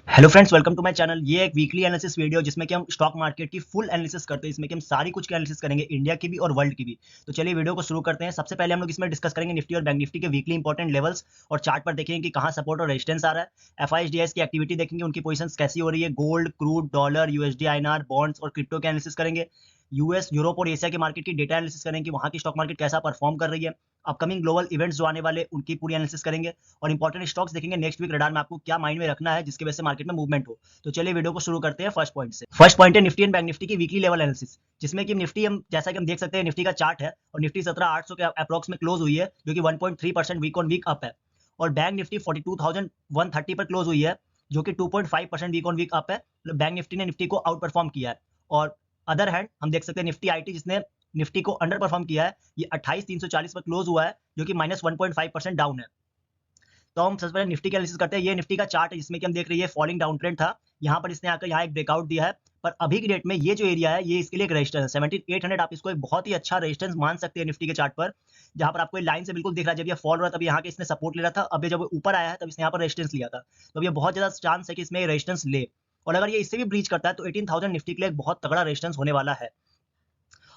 Hello friends, welcome to my channel. ये एक weekly analysis video जिसमें कि हम स्टॉक मार्केट की फुल एनालिसिस करते हैं। इसमें कि हम सारी कुछ की एनालिसिस करेंगे, इंडिया की भी और वर्ल्ड की भी। तो चलिए वीडियो को शुरू करते हैं। सबसे पहले हम लोग इसमें डिस्कस करेंगे निफ्टी और बैंक निफ्टी के वीकली इंपॉर्टेंट लेवल्स और चार्ट पर देखेंगे कि कहाँ सपोर्ट और रेजिस्टेंस आ रहा है। एफआईएसडीएस की एक्टिविटी देखेंगे, उनकी पोजीशंस कैसी हो रही है। Gold, crude, dollar, USD, INR, bonds और क्रिप्टो के एनालिसिस करेंगे। यूएस, यूरोप और एशिया के मार्केट की डेटा एनालिसिस करेंगे कि वहाँ की स्टॉक मार्केट कैसा परफॉर्म कर रही है। अपकमिंग ग्लोबल इवेंट्स जो आने वाले उनकी पूरी एनालिसिस करेंगे और इंपॉर्टेंट स्टॉक्स देखेंगे नेक्स्ट वीक रडार में आपको क्या माइंड में रखना है जिसकी वजह से मार्केट में मूवमेंट हो। तो चलिए वीडियो को शुरू करते हैं फर्स्ट पॉइंट से। फर्स्ट पॉइंट है निफ्टी एंड बैंक निफ्टी की वीकली लेवल एनालिसिस, जिसमें कि निफ्टी हम जैसा कि हम देख सकते हैं निफ्टी का चार्ट है और निफ्टी 17800 के अप्रॉक्स में क्लोज हुई है, जो कि 1.3% वीक ऑन वीक अप है। और बैंक निफ्टी 42130 पर क्लोज हुई है, जो कि 2.5% वीक ऑन वीक अप है। मतलब बैंक निफ्टी ने निफ्टी को आउट परफॉर्म किया है। और अदर हैंड हम देख सकते हैं निफ्टी आईटी, जिसने निफ्टी को अंडर परफॉर्म किया है, ये 28340 पर क्लोज हुआ है, जो कि -1.5% डाउन है। तो हम सबसे पहले निफ्टी की एनालिसिस करते हैं। ये निफ्टी का चार्ट है जिसमें कि हम देख रहे हैं फॉलिंग डाउन ट्रेंड था, यहाँ पर इसने आकर यहाँ एक ब्रेकआउट दिया है। पर अभी की डेट में ये जो एरिया है ये इसके लिए एक रेजिस्टेंस है 17800। आप इसको एक बहुत ही अच्छा रेजिस्टेंस मान सकते हैं निफ्टी के चार्ट पर, जहां पर आपको लाइन से बिल्कुल दिख रहा है। जब ये फॉल रहा था तब यहाँ के इसने सपोर्ट ले रहा था, अब ये जब ऊपर आया है तब इसने यहाँ पर रेजिस्टेंस लिया था। तो अब ये बहुत ज्यादा चांस है कि इसमें रेजिस्टेंस ले, और अगर ये इससे भी ब्रीच करता है तो 18000 निफ्टी के लिए एक बहुत तगड़ा रेजिस्टेंस होने वाला है।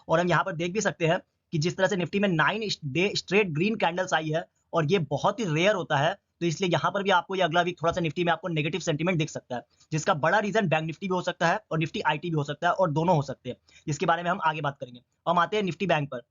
और हम यहाँ पर देख भी सकते हैं कि जिस तरह से निफ्टी में 9 डे स्ट्रेट ग्रीन कैंडल्स आई है, और ये बहुत ही रेयर होता है। तो इसलिए यहाँ पर भी आपको ये अगला वीक थोड़ा सा निफ्टी में आपको नेगेटिव सेंटीमेंट दिख सकता है, जिसका बड़ा रीजन बैंक निफ्टी भी हो सकता है और निफ्टी आईटी भी हो सकता है, और दोनों हो सकते हैं, जिसके बारे में हम आगे बात करेंगे। हम आते हैं निफ्टी बैंक पर।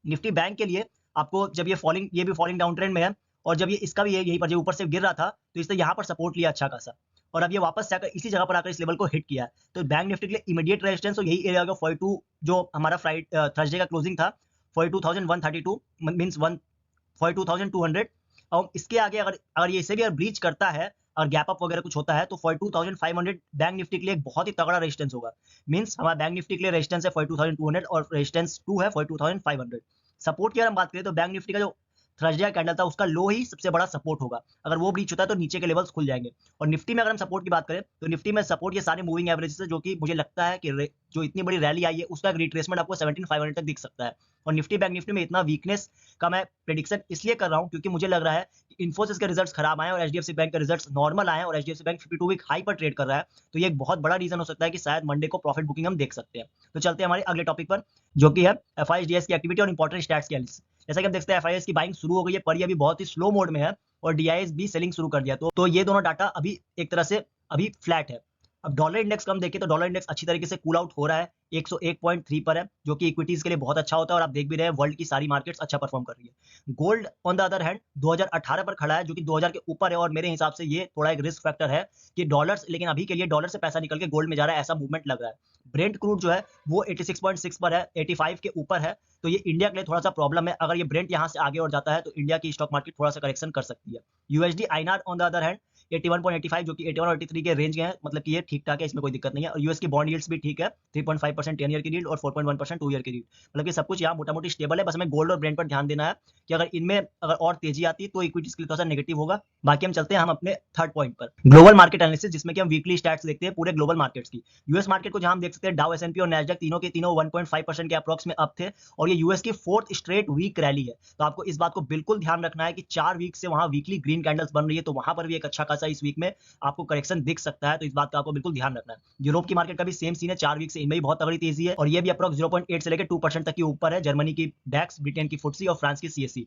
निफ्टी बैंक के लिए आपको जब ये भी फॉलिंग डाउन ट्रेंड में है, और जब ये इसका भी यहीं पर जब ऊपर से गिर रहा था तो इसने यहाँ पर सपोर्ट लिया अच्छा खासा, और अब ये वापस से आकर इसी जगह पर आकर इस लेवल को हिट किया है। तो बैंक निफ्टी के लिए इमीडिएट रेजिस्टेंस और यही एरिया होगा 42, जो हमारा फ्राइडे थर्सडे का क्लोजिंग था 42132, मींस 42200। और इसके आगे अगर अगर ये इसे भी अगर ब्रीच करता है और गैप अप वगैरह कुछ होता है तो 42500 बैंक निफ्टी के लिए एक बहुत ही तगड़ा रेजिस्टेंस होगा। मींस हमारा बैंक निफ्टी के लिए रेजिस्टेंस है 42200 और रेजिस्टेंस 2 है 42500। सपोर्ट की अगर हम बात करें तो बैंक निफ्टी का जो थर्सडे का कैंडल था उसका लो ही सबसे बड़ा सपोर्ट होगा। अगर वो ब्रीच होता है तो नीचे के लेवल्स खुल जाएंगे। और निफ्टी में अगर हम सपोर्ट की बात करें तो निफ्टी में सपोर्ट ये सारे मूविंग एवरेजेस है, जो कि मुझे लगता है कि जो इतनी बड़ी रैली आई है उसका एक रिट्रेसमेंट आपको 17500 तक दिख सकता है। और निफ्टी बैंक निफ्टी में इतना वीकनेस का मैं प्रेडिक्शन इसलिए कर रहा हूं क्योंकि मुझे लग रहा है कि इन्फोसिस के रिजल्ट्स खराब आए और एचडीएफसी बैंक के रिजल्ट्स नॉर्मल आए, और एचडीएफसी बैंक 52 वीक हाई पर ट्रेड कर रहा है। तो ये एक बहुत बड़ा रीजन हो सकता है कि शायद मंडे को प्रॉफिट बुकिंग हम देख सकते हैं। तो चलते हैं हमारे अगले टॉपिक पर, जो कि है एफआईएसडीएस की एक्टिविटी और इंपॉर्टेंट स्टैट्स की एनालिसिस। जैसा कि हम देखते हैं एफआईएस की बाइंग शुरू हो गई है, पर ये अभी बहुत ही स्लो मोड में है, और डीआईएस भी सेलिंग शुरू कर दिया। तो ये दोनों डाटा अभी एक तरह से अभी फ्लैट है। अब डॉलर इंडेक्स का हम देखें तो डॉलर इंडेक्स अच्छी तरीके से कूल आउट हो रहा है, 101.3 पर है, जो कि इक्विटीज के लिए बहुत अच्छा होता है। और आप देख भी रहे हैं वर्ल्ड की सारी मार्केट्स अच्छा परफॉर्म कर रही है। Gold on the other hand 2018 पर खड़ा है, जो कि 2000 के ऊपर है, और मेरे हिसाब से ये थोड़ा एक रिस्क फैक्टर है कि डॉलर्स, लेकिन अभी के लिए डॉलर से पैसा निकल के गोल्ड में जा रहा है, ऐसा मूवमेंट लग रहा है। ब्रेंट क्रूड जो है वो 86.6 पर है, 85 के ऊपर है। तो ये इंडिया के लिए थोड़ा सा प्रॉब्लम है। अगर ये ब्रेंट यहाँ से आगे और जाता है तो इंडिया की स्टॉक मार्केट थोड़ा सा करेक्शन कर सकती है। USD INR on the other hand 81.85, जो कि 81 और 83 के रेंज के हैं, मतलब कि ये ठीक ठाक है, इसमें कोई दिक्कत नहीं है। और यूएस की बॉन्ड यील्ड्स भी ठीक है, 3.5% 10 ईयर की यील्ड और 4.1% 2 ईयर की यील्ड, मतलब कि सब कुछ यहाँ मोटा मोटी स्टेबल है। बस हमें गोल्ड और ब्रेंट पर ध्यान देना है कि अगर इनमें अगर और तेजी आती है तो इक्विटीज के लिए थोड़ा सा नेगेटिव होगा। बाकी हम चलते हैं हम अपने थर्ड पॉइंट पर, ग्लोबल मार्केट एनालिसिस, जिसमें कि हम वीकली स्टैट्स देखते हैं पूरे ग्लोबल मार्केट्स की। यूएस मार्केट को जहां हम देख सकते हैं डाउ, एसएनपी और नैस्डैक तीनों के तीनों 1.5% के अप्रॉक्स में अप थे, और ये यूएस की फोर्थ स्ट्रेट वीक रैली है। तो आपको इस बात को बिल्कुल ध्यान रखना है कि 4 वीक से वहां वीकली ग्रीन कैंडल्स बन रही है, तो वहां पर भी एक अच्छा खासा इस वीक में आपको करेक्शन दिख सकता है। तो इस बात का आपको बिल्कुल ध्यान रखना है। यूरोप की मार्केट का भी सेम सीन है, 4 वीक से इनमें भी बहुत तगड़ी तेजी है, और ये भी अप्रॉक्स 0.8 से लेकर 2% तक के ऊपर है। जर्मनी की डैक्स, ब्रिटेन की फुटसी और फ्रांस की सीएससी।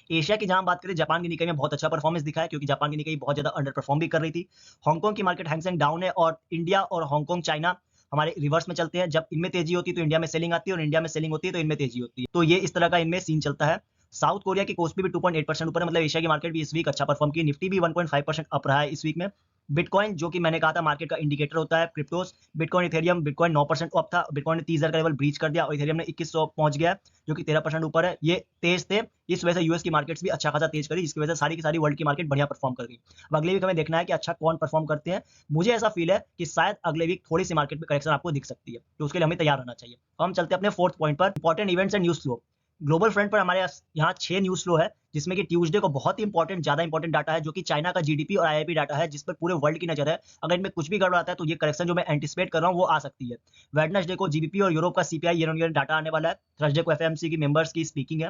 एशिया की जहां बात करें, जापान की निकाई में बहुत अच्छा परफॉर्मेंस दिखा है, क्योंकि जापान की निकाई बहुत ज्यादा अंडर परफॉर्म भी कर रही थी। हांगकांग की मार्केट हैंगसेंग डाउन है, और इंडिया और हांगकांग चाइना हमारे रिवर्स में चलते हैं। जब इनमें तेजी होती है तो इंडिया में सेलिंग आती है, और इंडिया में सेलिंग होती है तो इनमें तेजी होती है। तो ये इस तरह का इनमें सीन चलता है। साउथ कोरिया की कोस्पी भी 2.8% ऊपर है, मतलब एशिया की मार्केट भी इस वीक अच्छा परफॉर्म की। निफ्टी भी 1.5% अप रहा है इस वीक में। बिटकॉइन, जो कि मैंने कहा था मार्केट का इंडिकेटर होता है, क्रिप्टोस, बिटकॉइन, इथेरियम, बिटकॉइन 9% अप था, बिटकॉइन ने 30,000 का लेवल ब्रीच कर दिया, और इथेरियम ने 2100 पहुंच गया, जो कि 13% ऊपर है। ये तेज थे, इस वजह से यूएस की मार्केट्स भी अच्छा खासा तेज करी, जिसकी वजह से सारी की सारी वर्ल्ड की मार्केट बढ़िया परफॉर्म कर गई। अब अगले वीक हमें देखना है कि अच्छा कौन परफॉर्म करते हैं। मुझे ऐसा फील है कि शायद अगले वीक थोड़ी सी मार्केट में करेक्शन आपको दिख सकती है, तो उसके लिए हमें तैयार रहना चाहिए। हम चलते हैं अपने फोर्थ पॉइंट पर, important events and news flow. Global front पर हमारे यहाँ 6 न्यूज फ्लो है, जिसमें कि ट्यूसडे को बहुत ही इंपॉर्टेंट, ज्यादा इंपॉर्टेंट डाटा है, जो कि चाइना का जीडीपी और आईआईपी डाटा है, जिस पर पूरे वर्ल्ड की नजर है। अगर इनमें कुछ भी गड़बड़ आता है तो ये करेक्शन जो मैं एंटिसिपेट कर रहा हूँ वो आ सकती है। वेडनेसडे को जीबीपी और यूरोप का CPI year on year data आने वाला है। थर्सडे को एफएमसी की मेंबर्स की स्पीकिंग है।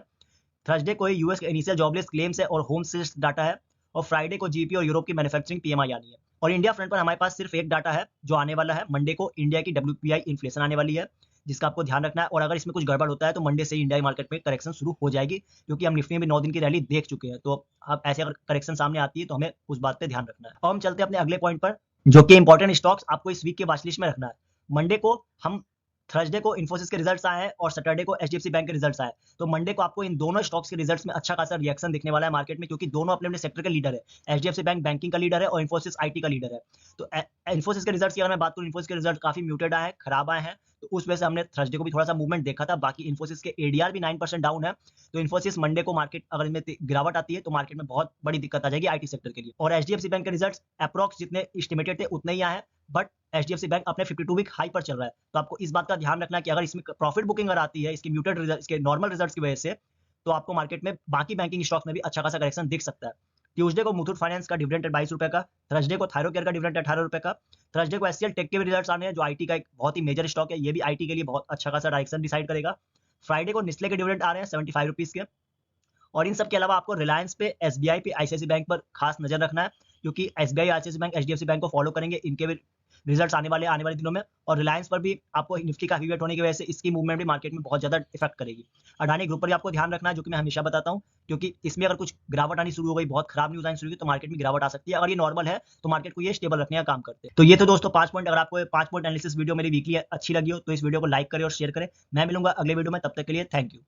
थर्सडे को यूएस के इनिशियल जॉबलेस क्लेम्स है और होम सेल्स डाटा है। और फ्राइडे को जीपी और यूरोप की मैन्युफैक्चरिंग पीएमआई आनी है। और इंडिया फ्रंट पर हमारे पास सिर्फ एक डाटा है जो आने वाला है मंडे को, इंडिया की WPI इन्फ्लेशन आने वाली है, जिसका आपको ध्यान रखना है। और अगर इसमें कुछ गड़बड़ होता है तो मंडे से ही इंडिया मार्केट में करेक्शन शुरू हो जाएगी, क्योंकि हम निफ्टी में भी 9 दिन की रैली देख चुके हैं। तो अब ऐसे अगर करेक्शन सामने आती है तो हमें उस बात पे ध्यान रखना है। और हम चलते हैं अपने अगले पॉइंट पर, जो कि इंपॉर्टेंट स्टॉक्स आपको इस वीक के वॉच लिस्ट में रखना है। मंडे को हम थर्सडे को इन्फोसिस के रिजल्ट्स आए हैं और सैटरडे को HDFC बैंक के रिजल्ट्स आए। तो मंडे को आपको इन दोनों स्टॉक्स के रिजल्ट्स में अच्छा खासा रिएक्शन दिखने वाला है मार्केट में, क्योंकि दोनों अपने अपने सेक्टर के लीडर है। HDFC बैंक बैंकिंग का लीडर है और इन्फोसिस IT का लीडर है। तो इन्फोसिस के रिजल्ट्स की अगर मैं बात करूं, इन्फोसिस के रिजल्ट काफी म्यूटेड आए हैं, खराब आए हैं। तो उस वजह से हमने थर्सडे को भी थोड़ा सा मूवमेंट देखा था। बाकी इन्फोसिस के ADR भी 9% डाउन है। तो इन्फोसिस मंडे को मार्केट अगर इनमें गिरावट आती है तो मार्केट में बहुत बड़ी दिक्कत आ जाएगी IT सेक्टर के लिए। और HDFC बैंक के रिजल्ट्स अप्रॉक्स जितने एस्टिमेटेड थे उतने ही आए हैं, बट HDFC बैंक अपने 52 वीक हाई पर चल रहा है। तो आपको इस बात का ध्यान रखना है कि अगर इसमें प्रॉफिट बुकिंग अगर आती है इसकी म्यूटेड रिजल्ट, इसके नॉर्मल रिजल्ट्स की वजह से, तो आपको मार्केट में बाकी बैंकिंग स्टॉक्स में भी अच्छा खासा करेक्शन दिख सकता है। ट्यूसडे को मुथूट फाइनेंस का डिविडेंड है 22 रुपए का, थर्सडे को थायरोकेयर का डिविडेंड है 18 रुपए का, थर्सडे को SCL टेक के भी रिजल्ट्स आने हैं जो IT का एक बहुत ही मेजर स्टॉक है। ये भी IT के लिए बहुत अच्छा खासा डायरेक्शन डिसाइड करेगा। फ्राइडे को नेस्ले के डिविडेंड आ रहे हैं 75 रुपीज के। और इन सब के अलावा आपको रिलायंस पे, SBI पे, ICICI बैंक पर खास नजर रखना है, क्योंकि SBI, ICICI bank, HDFC bank को फॉलो करेंगे। इनके भी रिजल्ट्स आने वाले दिनों में। और रिलायंस पर भी आपको निफ्टी का हेवी वेट होने की वजह से इसकी मूवमेंट भी मार्केट में बहुत ज्यादा इफेक्ट करेगी। अडानी ग्रुप पर भी आपको ध्यान रखना है, जो कि मैं हमेशा बताता हूँ, क्योंकि इसमें अगर कुछ गिरावट आनी शुरू हो गई, बहुत खराब न्यूज आनी शुरू हुई, तो मार्केट में गिरावट आ सकती है। अगर ये नॉर्मल है तो मार्केट को ये स्टेबल रखने का काम करते हैं। तो ये तो दोस्तों 5 पॉइंट। अगर आपको 5 पॉइंट एनालिसिस वीडियो मेरी वीकली अच्छी लगी हो तो इस वीडियो को लाइक करें और शेयर करें। मैं मिलूंगा अगले वीडियो में, तब तक के लिए थैंक यू।